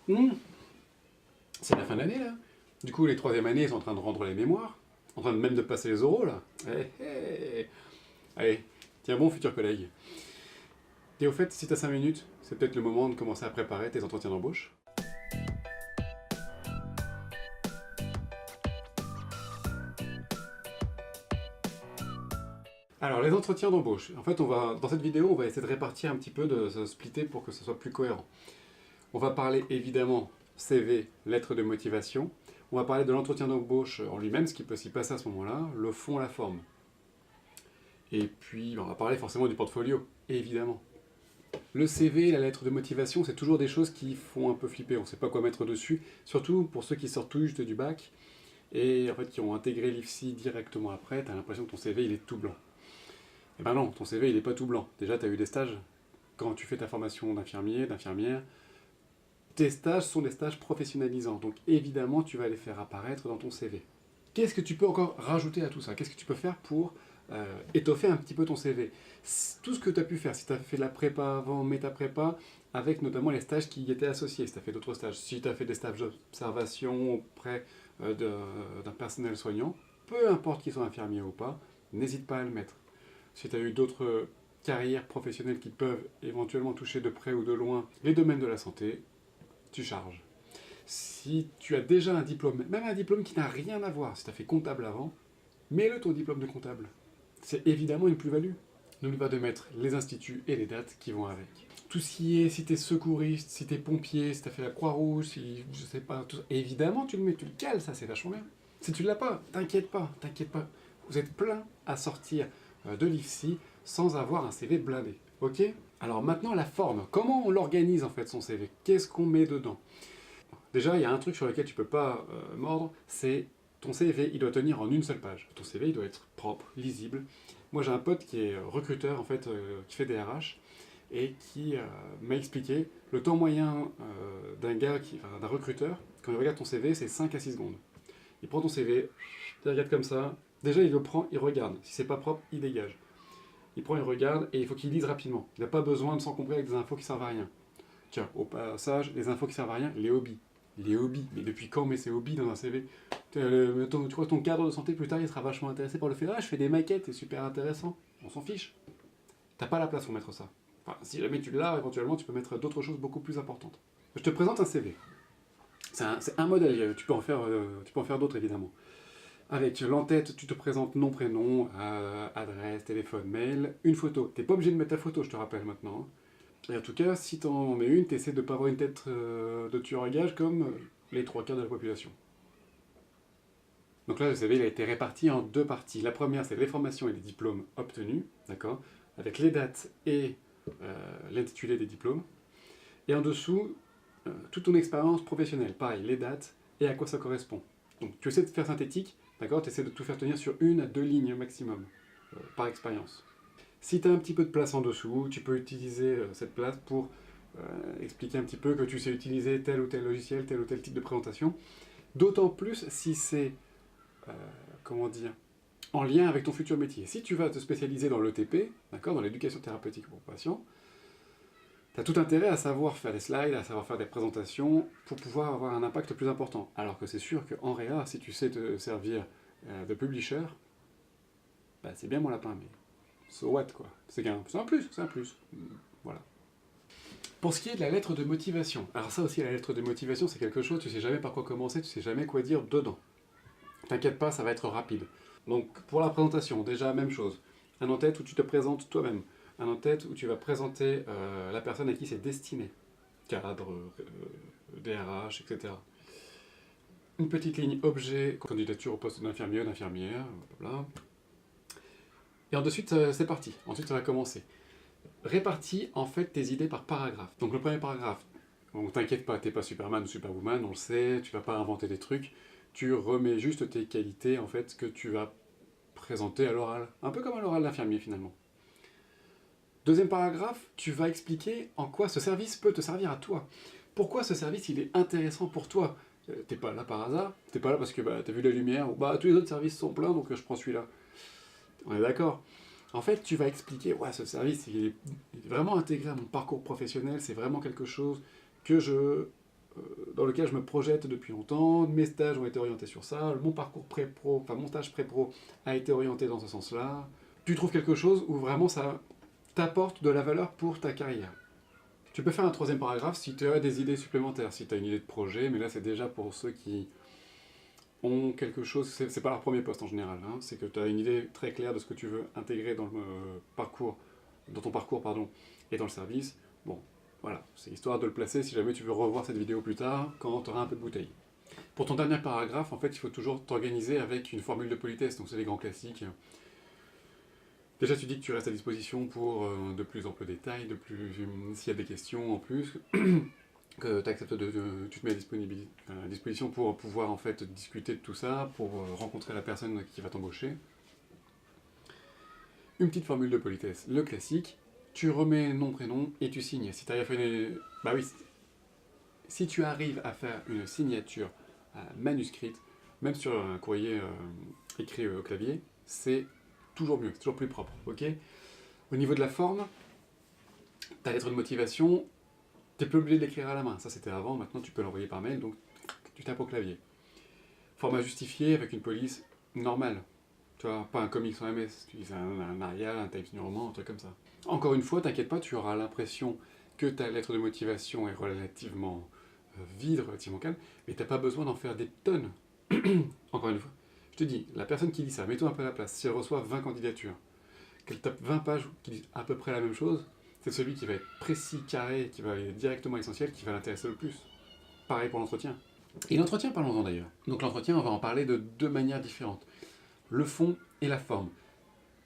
Hmm, c'est la fin de l'année, là. Du coup, les troisième années, ils sont en train de rendre les mémoires. En train de même de passer les oraux, là. Allez, tiens bon, futur collègue. Et au fait, si t'as 5 minutes, c'est peut-être le moment de commencer à préparer tes entretiens d'embauche. Alors, les entretiens d'embauche. En fait, dans cette vidéo, on va essayer de répartir un petit peu, de se splitter pour que ce soit plus cohérent. On va parler évidemment CV, lettre de motivation. On va parler de l'entretien d'embauche en lui-même, ce qui peut s'y passer à ce moment-là, le fond, la forme. Et puis, on va parler forcément du portfolio, évidemment. Le CV, la lettre de motivation, c'est toujours des choses qui font un peu flipper. On ne sait pas quoi mettre dessus, surtout pour ceux qui sortent tout juste du bac et en fait qui ont intégré l'IFSI directement après. Tu as l'impression que ton CV il est tout blanc. Eh ben non, ton CV il n'est pas tout blanc. Déjà, tu as eu des stages. Quand tu fais ta formation d'infirmier, d'infirmière, tes stages sont des stages professionnalisants. Donc évidemment, tu vas les faire apparaître dans ton CV. Qu'est-ce que tu peux encore rajouter à tout ça? Qu'est-ce que tu peux faire pour étoffer un petit peu ton CV? Tout ce que tu as pu faire, si tu as fait la prépa avant, mets ta prépa, avec notamment les stages qui y étaient associés, si tu as fait d'autres stages, si tu as fait des stages d'observation auprès d'un personnel soignant, peu importe qu'ils soient infirmiers ou pas, n'hésite pas à le mettre. Si tu as eu d'autres carrières professionnelles qui peuvent éventuellement toucher de près ou de loin les domaines de la santé, tu charges. Si tu as déjà un diplôme, même un diplôme qui n'a rien à voir, si tu as fait comptable avant, mets-le ton diplôme de comptable. C'est évidemment une plus-value. N'oublie pas de mettre les instituts et les dates qui vont avec. Tout ce qui est, si t'es secouriste, si t'es pompier, si t'as fait la Croix-Rouge, si je sais pas, tout ça, évidemment tu le mets, tu le cales, ça c'est vachement bien. Si tu l'as pas, t'inquiète pas, t'inquiète pas. Vous êtes plein à sortir de l'IFSI sans avoir un CV blindé, ok? Alors maintenant la forme, comment on l'organise en fait son CV? Qu'est-ce qu'on met dedans? Déjà, il y a un truc sur lequel tu peux pas mordre, c'est ton CV, il doit tenir en une seule page. Ton CV, il doit être propre, lisible. Moi, j'ai un pote qui est recruteur, en fait, qui fait des RH, et qui m'a expliqué le temps moyen d'un recruteur, quand il regarde ton CV, c'est 5 à 6 secondes. Il prend ton CV, il regarde comme ça. Déjà, il le prend, il regarde. Si c'est pas propre, il dégage. Il prend, il regarde, et il faut qu'il lise rapidement. Il n'a pas besoin de s'encombrer avec des infos qui servent à rien. Tiens, au passage, les infos qui servent à rien, les hobbies. Les hobbies. Mais depuis quand on met ses hobbies dans un CV? Tu vois, ton cadre de santé plus tard, il sera vachement intéressé par le fait, ah, je fais des maquettes, c'est super intéressant. On s'en fiche. T'as pas la place pour mettre ça. Enfin, si jamais tu l'as, éventuellement, tu peux mettre d'autres choses beaucoup plus importantes. Je te présente un CV. C'est un modèle, tu peux en faire d'autres évidemment. Avec l'entête, tu te présentes nom, prénom, adresse, téléphone, mail, une photo. T'es pas obligé de mettre ta photo, je te rappelle maintenant, hein. Et en tout cas, si t'en mets une, t'essaies de pas avoir une tête de tueur à gage comme les trois quarts de la population. Donc là, le CV il a été réparti en deux parties. La première, c'est les formations et les diplômes obtenus, d'accord, avec les dates et l'intitulé des diplômes. Et en dessous, toute ton expérience professionnelle, pareil, les dates et à quoi ça correspond. Donc tu essaies de faire synthétique, d'accord, tu essaies de tout faire tenir sur une à deux lignes maximum, par expérience. Si tu as un petit peu de place en dessous, tu peux utiliser cette place pour expliquer un petit peu que tu sais utiliser tel ou tel logiciel, tel ou tel type de présentation. D'autant plus si c'est, comment dire, en lien avec ton futur métier. Si tu vas te spécialiser dans l'ETP, d'accord, dans l'éducation thérapeutique pour patients, tu as tout intérêt à savoir faire des slides, à savoir faire des présentations pour pouvoir avoir un impact plus important. Alors que c'est sûr qu'en réa, si tu sais te servir de publisher, bah, c'est bien mon lapin, mais so what quoi. C'est un plus, c'est un plus. Voilà. Pour ce qui est de la lettre de motivation, alors ça aussi la lettre de motivation c'est quelque chose, tu sais jamais par quoi commencer, tu sais jamais quoi dire dedans. T'inquiète pas, ça va être rapide. Donc pour la présentation, déjà même chose. Un en-tête où tu te présentes toi-même. Un en-tête où tu vas présenter la personne à qui c'est destiné. Cadre, DRH, etc. Une petite ligne objet, candidature au poste d'infirmier, d'infirmière, blablabla. Et ensuite c'est parti, ensuite ça va commencer. Répartis en fait tes idées par paragraphe. Donc le premier paragraphe, bon, t'inquiète pas, t'es pas Superman ou Superwoman, on le sait, tu vas pas inventer des trucs, tu remets juste tes qualités en fait que tu vas présenter à l'oral, un peu comme à l'oral d'infirmier finalement. Deuxième paragraphe, tu vas expliquer en quoi ce service peut te servir à toi. Pourquoi ce service il est intéressant pour toi. T'es pas là par hasard, t'es pas là parce que bah, t'as vu la lumière, ou bah tous les autres services sont pleins donc je prends celui-là. On est d'accord. En fait, tu vas expliquer, ouais, ce service, il est vraiment intégré à mon parcours professionnel, c'est vraiment quelque chose que je dans lequel je me projette depuis longtemps, mes stages ont été orientés sur ça, mon parcours pré-pro, enfin mon stage pré-pro a été orienté dans ce sens-là. Tu trouves quelque chose où vraiment ça t'apporte de la valeur pour ta carrière. Tu peux faire un troisième paragraphe si tu as des idées supplémentaires, si tu as une idée de projet, mais là c'est déjà pour ceux qui ont quelque chose, c'est pas leur premier poste en général, hein, c'est que tu as une idée très claire de ce que tu veux intégrer dans le parcours, dans ton parcours pardon, et dans le service. Bon, voilà, c'est histoire de le placer si jamais tu veux revoir cette vidéo plus tard, quand tu auras un peu de bouteille. Pour ton dernier paragraphe, en fait, il faut toujours t'organiser avec une formule de politesse, donc c'est les grands classiques. Déjà, tu dis que tu restes à disposition pour de plus amples détails, s'il y a des questions en plus, que tu te mets à disposition pour pouvoir en fait discuter de tout ça, pour rencontrer la personne qui va t'embaucher. Une petite formule de politesse, le classique, tu remets nom, prénom et tu signes. Si tu arrives à faire une... Bah oui, si tu arrives à faire une signature manuscrite, même sur un courrier écrit au clavier, c'est toujours mieux, c'est toujours plus propre, ok? Au niveau de la forme, ta lettre de motivation, tu n'es plus obligé de l'écrire à la main. Ça, c'était avant, maintenant tu peux l'envoyer par mail, donc tu tapes au clavier. Format justifié avec une police normale. Tu vois, pas un comics en MS, tu dis un Arial, un Times New Roman, un truc comme ça. Encore une fois, t'inquiète pas, tu auras l'impression que ta lettre de motivation est relativement vide, relativement calme, mais t'as pas besoin d'en faire des tonnes. Encore une fois, je te dis, la personne qui lit ça, mets-toi un peu à la place, si elle reçoit 20 candidatures, qu'elle tape 20 pages qui disent à peu près la même chose, c'est celui qui va être précis, carré, qui va aller directement à l'essentiel, qui va l'intéresser le plus. Pareil pour l'entretien. Et l'entretien, parlons-en d'ailleurs. Donc l'entretien, on va en parler de deux manières différentes. Le fond et la forme.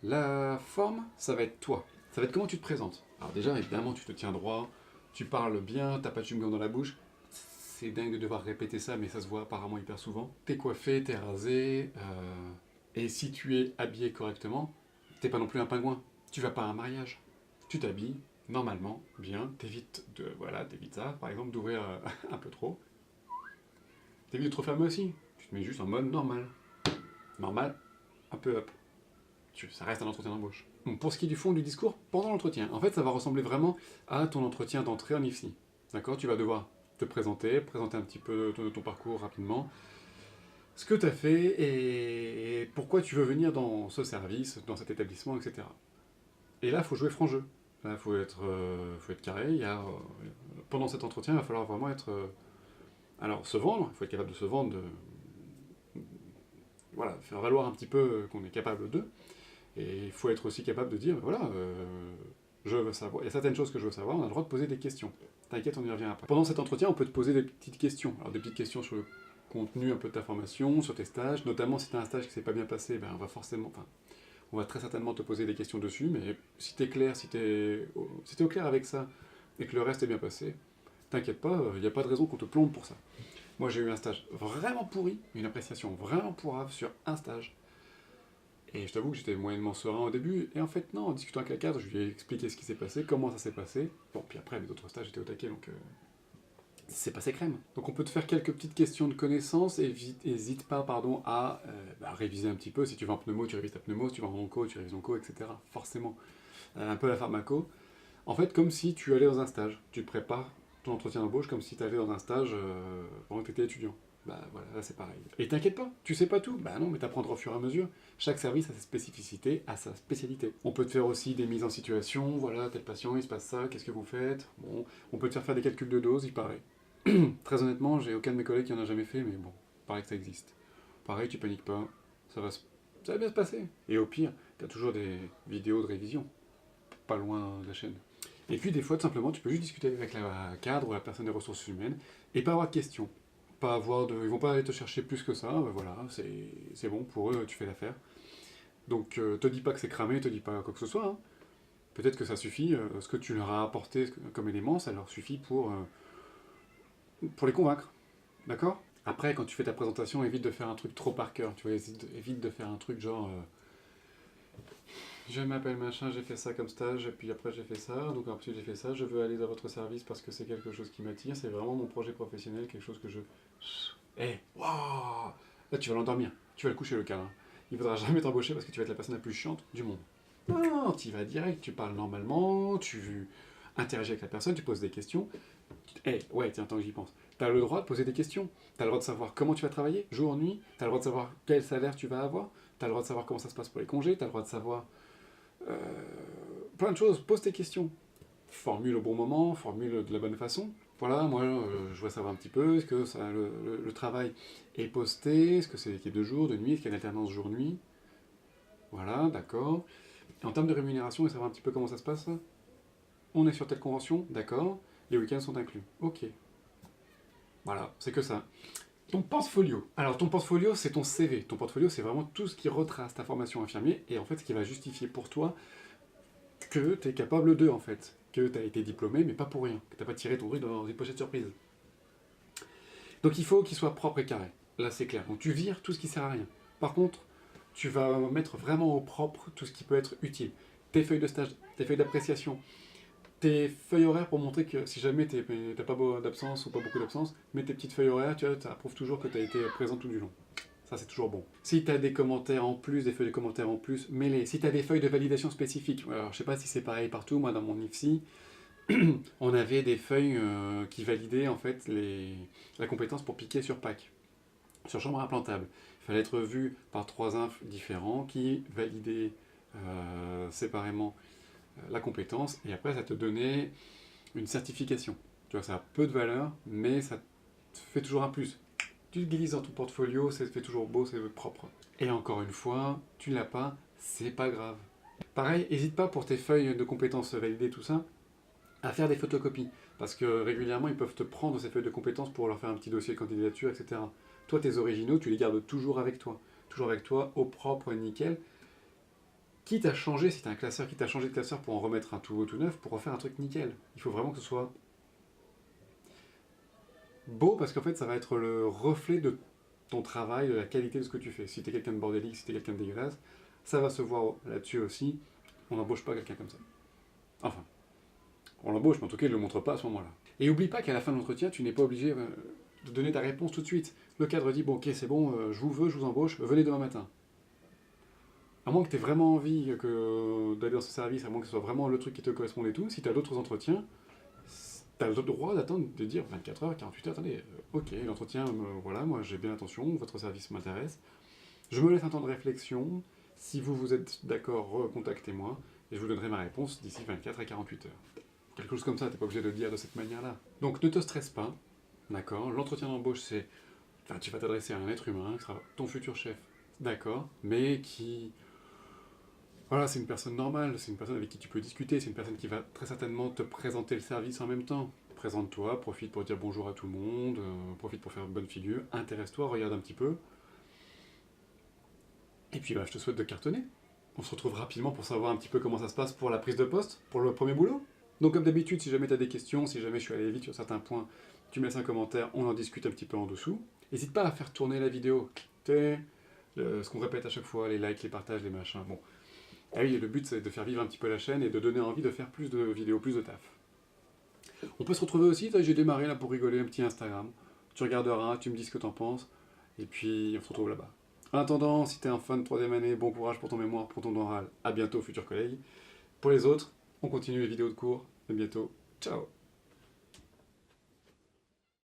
La forme, ça va être toi. Ça va être comment tu te présentes. Alors déjà, évidemment, tu te tiens droit, tu parles bien, t'as pas de chewing-gum dans la bouche. C'est dingue de devoir répéter ça, mais ça se voit apparemment hyper souvent. T'es coiffé, t'es rasé, et si tu es habillé correctement, t'es pas non plus un pingouin. Tu vas pas à un mariage. Tu t'habilles normalement, bien, t'évites ça, par exemple, d'ouvrir un peu trop. T'évites de trop fermer aussi. Tu te mets juste en mode normal. Normal, un peu up. Ça reste un entretien d'embauche. Pour ce qui est du fond du discours, pendant l'entretien, en fait, ça va ressembler vraiment à ton entretien d'entrée en IFSI. D'accord? Tu vas devoir te présenter un petit peu ton parcours rapidement, ce que tu as fait et pourquoi tu veux venir dans ce service, dans cet établissement, etc. Et là, il faut jouer franc jeu. Il faut être carré. Pendant cet entretien, il va falloir vraiment être... alors, se vendre, il faut être capable de se vendre, voilà, faire valoir un petit peu qu'on est capable d'eux. Et il faut être aussi capable de dire, voilà, je veux savoir, il y a certaines choses que je veux savoir, on a le droit de poser des questions. T'inquiète, on y revient après. Pendant cet entretien, on peut te poser des petites questions. Alors des petites questions sur le contenu un peu de ta formation, sur tes stages, notamment si tu as un stage qui s'est pas bien passé, ben on va très certainement te poser des questions dessus, mais si tu es clair, si tu es au clair avec ça, et que le reste est bien passé, t'inquiète pas, il n'y a pas de raison qu'on te plombe pour ça. Moi j'ai eu un stage vraiment pourri, une appréciation vraiment pourrave sur un stage. Et je t'avoue que j'étais moyennement serein au début, et en fait non, en discutant avec la cadre, je lui ai expliqué ce qui s'est passé, comment ça s'est passé. Bon, puis après, mes autres stages étaient au taquet, donc c'est passé crème. Donc on peut te faire quelques petites questions de connaissances, et hésite pas à réviser un petit peu. Si tu vas en pneumo, tu révises ta pneumo, si tu vas en onco, tu révises onco, etc. Forcément. Un peu la pharmaco. En fait, comme si tu allais dans un stage. Tu te prépares ton entretien d'embauche comme si tu allais dans un stage pendant que tu étais étudiant. Bah voilà, là c'est pareil. Et t'inquiète pas, tu sais pas tout. Bah non, mais t'apprendras au fur et à mesure. Chaque service a sa spécificité, a sa spécialité. On peut te faire aussi des mises en situation, voilà, tel patient, il se passe ça, qu'est-ce que vous faites? Bon, on peut te faire des calculs de dose, il paraît. Très honnêtement, j'ai aucun de mes collègues qui en a jamais fait, mais bon, pareil que ça existe. Pareil, tu paniques pas, ça va bien se passer. Et au pire, t'as toujours des vidéos de révision, pas loin de la chaîne. Et puis des fois, tout simplement, tu peux juste discuter avec la cadre ou la personne des ressources humaines, et pas avoir de questions. Ils vont pas aller te chercher plus que ça, voilà, c'est bon, pour eux, tu fais l'affaire. Donc, te dis pas que c'est cramé, te dis pas quoi que ce soit. Hein. Peut-être que ça suffit, ce que tu leur as apporté comme élément, ça leur suffit pour les convaincre. D'accord? Après, quand tu fais ta présentation, évite de faire un truc trop par cœur. Tu vois, évite de faire un truc genre... je m'appelle machin, j'ai fait ça comme stage, et puis après j'ai fait ça, donc ensuite j'ai fait ça, je veux aller dans votre service parce que c'est quelque chose qui m'attire, c'est vraiment mon projet professionnel, quelque chose que je... Waouh! Là tu vas l'endormir, tu vas le coucher le cadre. Hein. Il ne faudra jamais t'embaucher parce que tu vas être la personne la plus chiante du monde. Non, tu y vas direct, tu parles normalement, interagis avec la personne, tu poses des questions. Ouais, tiens, tant que j'y pense. Tu as le droit de poser des questions. Tu as le droit de savoir comment tu vas travailler, jour, nuit. Tu as le droit de savoir quel salaire tu vas avoir. Tu as le droit de savoir comment ça se passe pour les congés. Tu as le droit de savoir plein de choses. Pose tes questions. Formule au bon moment, formule de la bonne façon. Voilà, moi, je voudrais savoir un petit peu, est-ce que le travail est posté, est-ce que c'est l'équipe de jour, de nuit, est-ce qu'il y a une alternance jour-nuit. Voilà, d'accord. Et en termes de rémunération, et savoir un petit peu comment ça se passe, on est sur telle convention, d'accord. Les week-ends sont inclus. Ok. Voilà, c'est que ça. Ton portfolio. Alors, ton portfolio, c'est ton CV. Ton portfolio, c'est vraiment tout ce qui retrace ta formation infirmier et en fait, ce qui va justifier pour toi que tu es capable d'eux, en fait. Que tu as été diplômé, mais pas pour rien. Que tu n'as pas tiré ton truc dans une pochette surprise. Donc, il faut qu'il soit propre et carré. Là, c'est clair. Donc, tu vires tout ce qui sert à rien. Par contre, tu vas mettre vraiment au propre tout ce qui peut être utile. Tes feuilles de stage, tes feuilles d'appréciation, tes feuilles horaires pour montrer que si jamais tu n'as pas d'absence ou pas beaucoup d'absence, mets tes petites feuilles horaires, tu vois, ça prouve toujours que tu as été présent tout du long. Ça, c'est toujours bon. Si tu as des commentaires en plus, des feuilles de commentaires en plus, mets-les. Si tu as des feuilles de validation spécifiques, alors je sais pas si c'est pareil partout, moi dans mon IFSI, on avait des feuilles qui validaient en fait la compétence pour piquer sur PAC, sur chambre implantable. Il fallait être vu par 3 infs différents qui validaient séparément la compétence, et après ça te donnait une certification. Tu vois, ça a peu de valeur, mais ça te fait toujours un plus. Tu le glisses dans ton portfolio, ça fait toujours beau, c'est propre. Et encore une fois, tu ne l'as pas, c'est pas grave. Pareil, n'hésite pas pour tes feuilles de compétences validées, tout ça, à faire des photocopies. Parce que régulièrement, ils peuvent te prendre ces feuilles de compétences pour leur faire un petit dossier de candidature, etc. Toi, tes originaux, tu les gardes toujours avec toi. Toujours avec toi, au propre, nickel. Quitte à changer, si tu as un classeur, quitte à changer de classeur pour en remettre un tout neuf, pour refaire un truc nickel. Il faut vraiment que ce soit beau, parce qu'en fait, ça va être le reflet de ton travail, de la qualité de ce que tu fais. Si tu es quelqu'un de bordélique, si tu es quelqu'un de dégueulasse, ça va se voir là-dessus aussi. On n'embauche pas quelqu'un comme ça. Enfin, on l'embauche, mais en tout cas, il ne le montre pas à ce moment-là. Et oublie pas qu'à la fin de l'entretien, tu n'es pas obligé de donner ta réponse tout de suite. Le cadre dit, bon, ok, c'est bon, je vous veux, je vous embauche, venez demain matin. À moins que tu aies vraiment envie d'aller dans ce service, à moins que ce soit vraiment le truc qui te corresponde et tout, si tu as d'autres entretiens, tu as le droit d'attendre, de dire 24 heures, 48 heures, attendez, ok, l'entretien, voilà, moi j'ai bien l'intention, votre service m'intéresse, je me laisse un temps de réflexion, si vous êtes d'accord, recontactez-moi, et je vous donnerai ma réponse d'ici 24 à 48 heures. Quelque chose comme ça, tu n'es pas obligé de le dire de cette manière-là. Donc ne te stresse pas, d'accord, l'entretien d'embauche c'est, enfin, tu vas t'adresser à un être humain, qui sera ton futur chef, d'accord, mais qui... Voilà, c'est une personne normale, c'est une personne avec qui tu peux discuter, c'est une personne qui va très certainement te présenter le service en même temps. Présente-toi, profite pour dire bonjour à tout le monde, profite pour faire une bonne figure, intéresse-toi, regarde un petit peu. Et puis bah, je te souhaite de cartonner. On se retrouve rapidement pour savoir un petit peu comment ça se passe pour la prise de poste, pour le premier boulot. Donc comme d'habitude, si jamais tu as des questions, si jamais je suis allé vite sur certains points, tu me laisses un commentaire, on en discute un petit peu en dessous. N'hésite pas à faire tourner la vidéo. Ce qu'on répète à chaque fois, les likes, les partages, les machins. Bon. Ah oui, le but c'est de faire vivre un petit peu la chaîne et de donner envie de faire plus de vidéos, plus de taf. On peut se retrouver aussi, j'ai démarré là pour rigoler, un petit Instagram. Tu regarderas, tu me dis ce que t'en penses, et puis on se retrouve là-bas. En attendant, si t'es un fan de 3ème année, bon courage pour ton mémoire, pour ton oral, à bientôt futurs collègues. Pour les autres, on continue les vidéos de cours, à bientôt, ciao.